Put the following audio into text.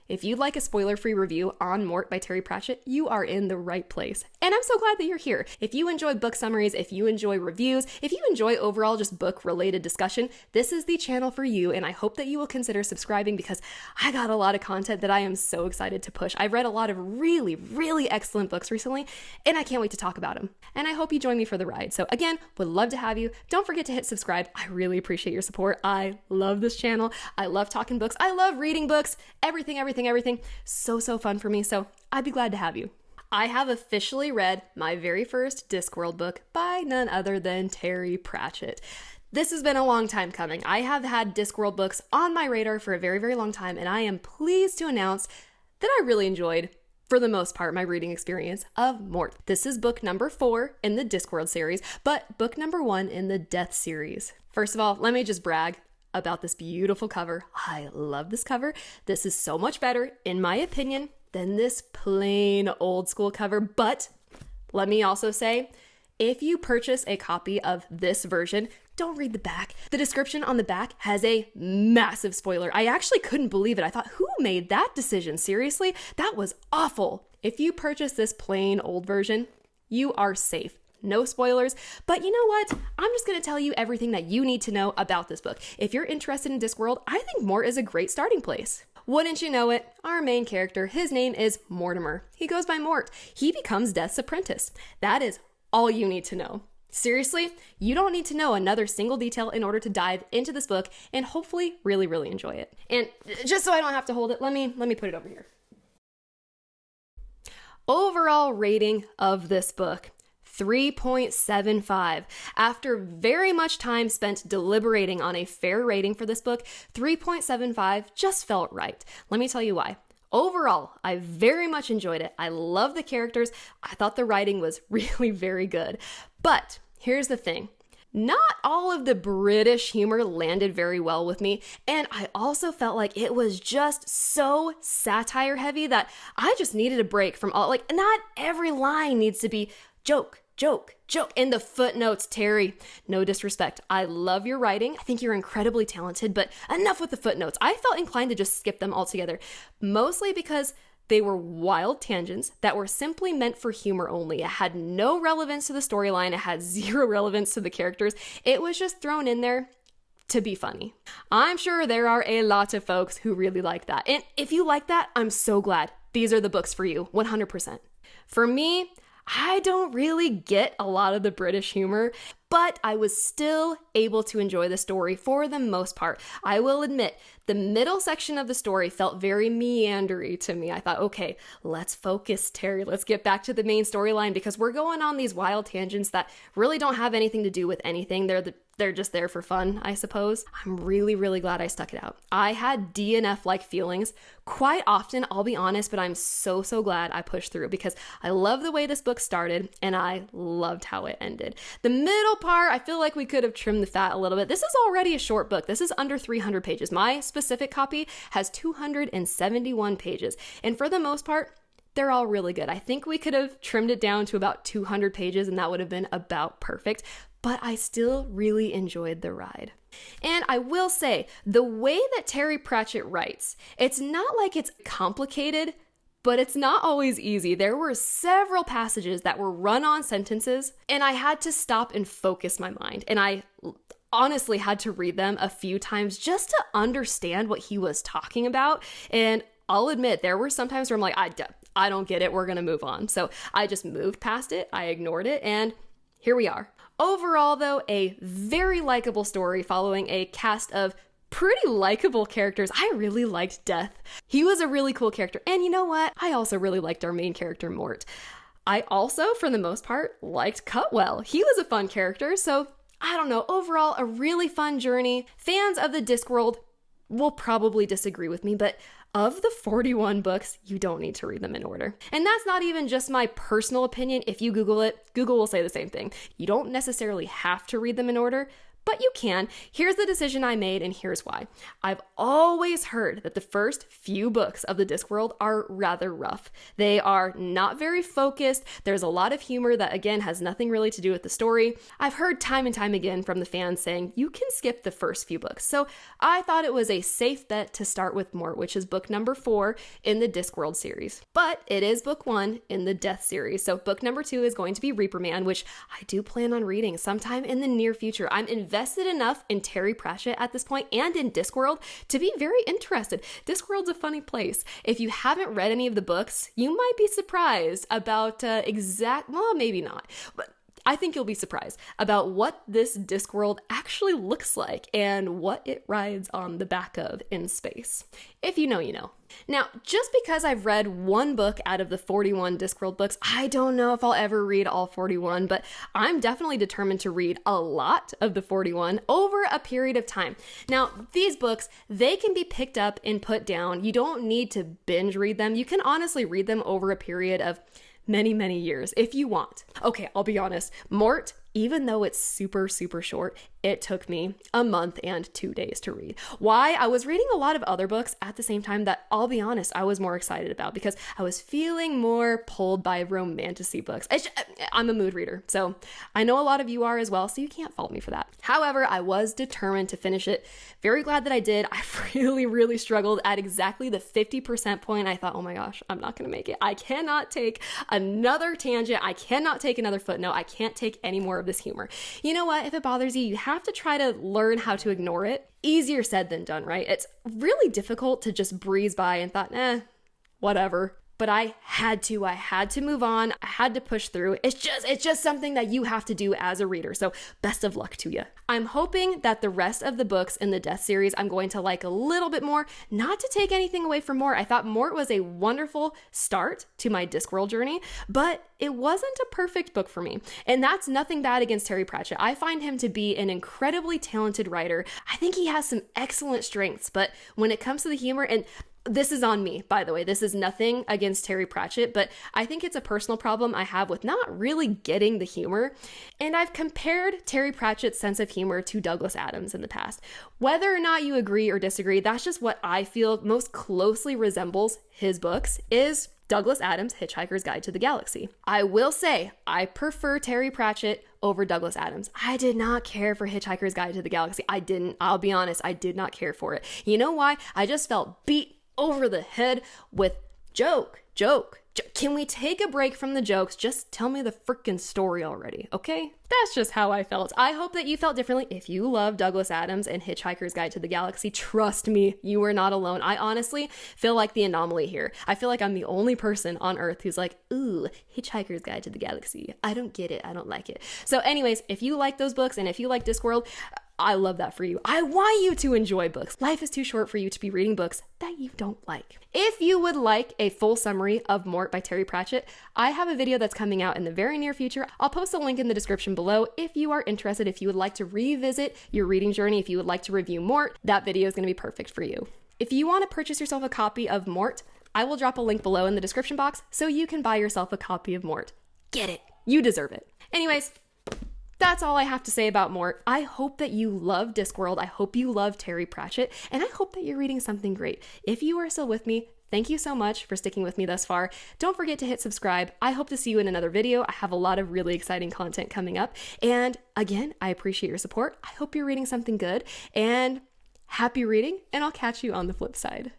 If you'd like a spoiler-free review on Mort by Terry Pratchett, you are in the right place. And I'm so glad that you're here. If you enjoy book summaries, if you enjoy reviews, if you enjoy overall just book-related discussion, this is the channel for you, and I hope that you will consider subscribing because I got a lot of content that I am so excited to push. I've read a lot of really, really excellent books recently, and I can't wait to talk about them. And I hope you join me for the ride. So again, would love to have you. Don't forget to hit subscribe. I really appreciate your support. I love this channel. I love talking books. I love reading books. Everything. So fun for me. So I'd be glad to have you. I have officially read my very first Discworld book by none other than Terry Pratchett. This has been a long time coming. I have had Discworld books on my radar for a very, very long time, and I am pleased to announce that I really enjoyed, for the most part, my reading experience of Mort. This is book number 4 in the Discworld series, but book number 1 in the Death series. First of all, let me just brag about this beautiful cover. I love this cover. This is so much better, in my opinion, than this plain old school cover. But let me also say, if you purchase a copy of this version, don't read the back. The description on the back has a massive spoiler. I actually couldn't believe it. I thought, who made that decision? Seriously? That was awful. If you purchase this plain old version, you are safe. No spoilers, but you know what? I'm just going to tell you everything that you need to know about this book. If you're interested in Discworld, I think Mort is a great starting place. Wouldn't you know it? Our main character, his name is Mortimer. He goes by Mort. He becomes Death's apprentice. That is all you need to know. Seriously, you don't need to know another single detail in order to dive into this book and hopefully really, really enjoy it. And just so I don't have to hold it, let me put it over here. Overall rating of this book. 3.75. After very much time spent deliberating on a fair rating for this book, 3.75 just felt right. Let me tell you why. Overall, I very much enjoyed it. I love the characters. I thought the writing was really very good. But here's the thing. Not all of the British humor landed very well with me, and I also felt like it was just so satire heavy that I just needed a break from all, not every line needs to be joke. In the footnotes, Terry, no disrespect. I love your writing. I think you're incredibly talented, but enough with the footnotes. I felt inclined to just skip them altogether, mostly because they were wild tangents that were simply meant for humor only. It had no relevance to the storyline. It had zero relevance to the characters. It was just thrown in there to be funny. I'm sure there are a lot of folks who really like that. And if you like that, I'm so glad. These are the books for you, 100%. For me, I don't really get a lot of the British humor, but I was still able to enjoy the story for the most part. I will admit, the middle section of the story felt very meandery to me. I thought, okay, let's focus, Terry. Let's get back to the main storyline because we're going on these wild tangents that really don't have anything to do with anything. They're just there for fun, I suppose. I'm really, really glad I stuck it out. I had DNF-like feelings quite often, I'll be honest, but I'm so glad I pushed through because I love the way this book started and I loved how it ended. The middle part, I feel like we could have trimmed the fat a little bit. This is already a short book. This is under 300 pages. My specific copy has 271 pages. And for the most part, they're all really good. I think we could have trimmed it down to about 200 pages and that would have been about perfect. But I still really enjoyed the ride. And I will say, the way that Terry Pratchett writes, it's not like it's complicated, but it's not always easy. There were several passages that were run-on sentences, and I had to stop and focus my mind. And I honestly had to read them a few times just to understand what he was talking about. And I'll admit, there were some times where I'm like, I don't get it, we're gonna move on. So I just moved past it, I ignored it, and here we are. Overall, though, a very likable story following a cast of pretty likable characters. I really liked Death. He was a really cool character. And you know what? I also really liked our main character, Mort. I also, for the most part, liked Cutwell. He was a fun character, so I don't know. Overall, a really fun journey. Fans of the Discworld will probably disagree with me, but of the 41 books, you don't need to read them in order. And that's not even just my personal opinion. If you Google it, Google will say the same thing. You don't necessarily have to read them in order, but you can. Here's the decision I made, and here's why. I've always heard that the first few books of the Discworld are rather rough. They are not very focused. There's a lot of humor that, again, has nothing really to do with the story. I've heard time and time again from the fans saying, you can skip the first few books. So I thought it was a safe bet to start with Mort, which is book number 4 in the Discworld series. But it is book 1 in the Death series. So book number 2 is going to be Reaper Man, which I do plan on reading sometime in the near future. I'm invested enough in Terry Pratchett at this point and in Discworld to be very interested. Discworld's a funny place. If you haven't read any of the books, you might be surprised about well, maybe not, but I think you'll be surprised about what this Discworld actually looks like and what it rides on the back of in space. If you know, you know. Now, just because I've read one book out of the 41 Discworld books, I don't know if I'll ever read all 41, but I'm definitely determined to read a lot of the 41 over a period of time. Now, these books, they can be picked up and put down. You don't need to binge read them. You can honestly read them over a period of many, many years if you want. Okay, I'll be honest. Mort, even though it's super, super short, it took me a month and 2 days to read. Why? I was reading a lot of other books at the same time that, I'll be honest, I was more excited about because I was feeling more pulled by romantasy books. I'm a mood reader, so I know a lot of you are as well, so you can't fault me for that. However, I was determined to finish it. Very glad that I did. I really, really struggled at exactly the 50% point. I thought, oh my gosh, I'm not going to make it. I cannot take another tangent. I cannot take another footnote. I can't take any more of this humor. You know what? If it bothers you, you have to try to learn how to ignore it. Easier said than done, right? It's really difficult to just breeze by and thought, whatever. But I had to move on. I had to push through. It's just something that you have to do as a reader. So best of luck to you. I'm hoping that the rest of the books in the Death series I'm going to like a little bit more, not to take anything away from Mort. I thought Mort was a wonderful start to my Discworld journey, but it wasn't a perfect book for me. And that's nothing bad against Terry Pratchett. I find him to be an incredibly talented writer. I think he has some excellent strengths, but when it comes to the humor, and this is on me, by the way. This is nothing against Terry Pratchett, but I think it's a personal problem I have with not really getting the humor. And I've compared Terry Pratchett's sense of humor to Douglas Adams in the past. Whether or not you agree or disagree, that's just what I feel most closely resembles his books is Douglas Adams' Hitchhiker's Guide to the Galaxy. I will say, I prefer Terry Pratchett over Douglas Adams. I did not care for Hitchhiker's Guide to the Galaxy. I'll be honest, I did not care for it. You know why? I just felt beat over the head with joke. Can we take a break from the jokes? Just tell me the freaking story already, okay? That's just how I felt. I hope that you felt differently. If you love Douglas Adams and Hitchhiker's Guide to the Galaxy, trust me, you are not alone. I honestly feel like the anomaly here. I feel like I'm the only person on Earth who's like, ooh, Hitchhiker's Guide to the Galaxy. I don't get it. I don't like it. So anyways, if you like those books and if you like Discworld, I love that for you. I want you to enjoy books. Life is too short for you to be reading books that you don't like. If you would like a full summary of Mort by Terry Pratchett, I have a video that's coming out in the very near future. I'll post a link in the description below if you are interested, if you would like to revisit your reading journey, if you would like to review Mort, that video is going to be perfect for you. If you want to purchase yourself a copy of Mort, I will drop a link below in the description box so you can buy yourself a copy of Mort. Get it. You deserve it. Anyways, that's all I have to say about Mort. I hope that you love Discworld. I hope you love Terry Pratchett, and I hope that you're reading something great. If you are still with me, thank you so much for sticking with me thus far. Don't forget to hit subscribe. I hope to see you in another video. I have a lot of really exciting content coming up. And again, I appreciate your support. I hope you're reading something good, and happy reading, and I'll catch you on the flip side.